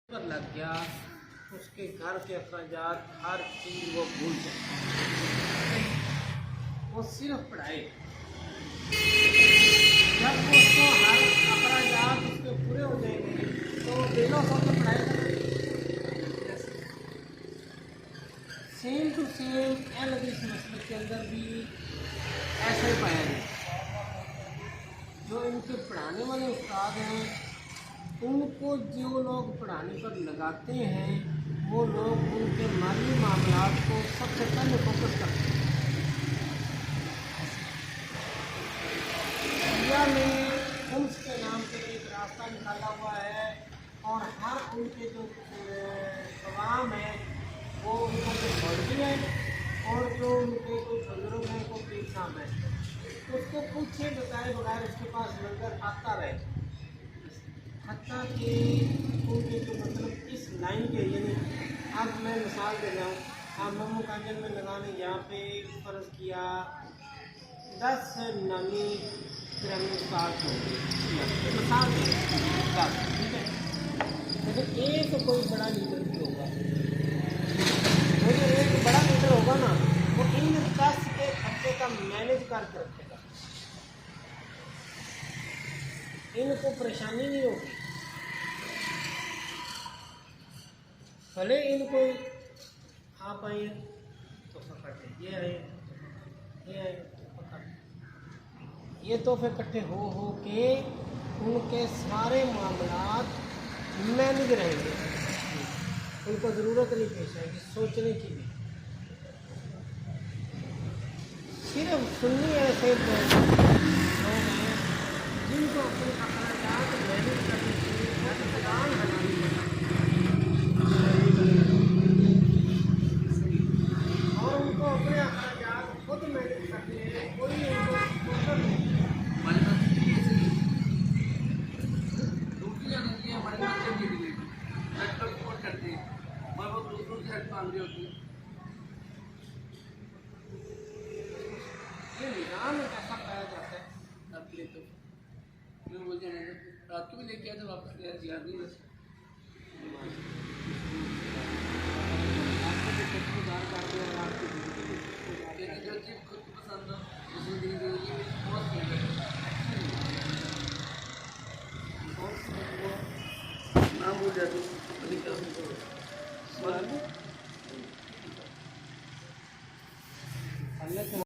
पर लग गया, उसके घर के अखराजात हर चीज़ वो भूल जाए, वो सिर्फ पढ़ाई। जब उसको हर अखराजात उसके पूरे हो जाएंगे तो दिनों को तो पढ़ाई करेंगे। सेम टू सेम हदीस मसलक के अंदर भी ऐसा ही पाया गया। जो इनके पढ़ाने वाले उस्ताद हैं, उनको जो लोग पढ़ाने पर लगाते हैं वो लोग उनके माली मामलात को सबसे पहले फोकस करते हैं। इंडिया में उम्स के नाम से एक रास्ता निकाला हुआ है और हर उनके जो तमाम है वो उनको जो मौलवी है और जो उनके जो बुजुर्ग हैं वो पीर साहब है, उसको पूछे बताए बगैर उसके पास लंगर आता रहे। हत्ता कि उनके जो मतलब इस लाइन के, यानी अब मैं मिसाल दे रहा हूँ, आप मम्मू कांजन में लगाने यहाँ पे फ़र्ज़ किया 10 नामी ग्रामीण कार्ड होंगे, मिसाल दे ठीक है, लेकिन एक कोई बड़ा लीडर भी होगा, वो जो एक बड़ा लीडर होगा ना, वो इन 10 के खर्चे का मैनेज करके रखेगा, इनको परेशानी नहीं होगी। भले इनको आप आए तो पकड़ते, ये आए तो पकड़ते, ये तोहफे इकट्ठे हो के उनके सारे मामलात मैनेज रहेंगे, उनको ज़रूरत नहीं पेश आएगी सोचने की भी। सिर्फ सुन्नी ऐसे लोग हैं जिनको अपने अखराजात मैनेज करने के लिए इंतजाम बनानी पड़ता और उनको अपने अखराजात खुद मैनेज करने हैं, कोई उनको स्पॉन्सर नहीं। दूसरी जगह की हमारे बच्चे की डिलीवरी नेटवर्क सपोर्ट करते हैं और वो दूसरों से हेल्प मांग रही होती है। ये निज़ाम कैसा पाया जाता है आपके लिए तो मैं बोल जाने रात को भी लेके आया था, वापस याद नहीं बस आपको जो खुद पसंद हो उसमें दी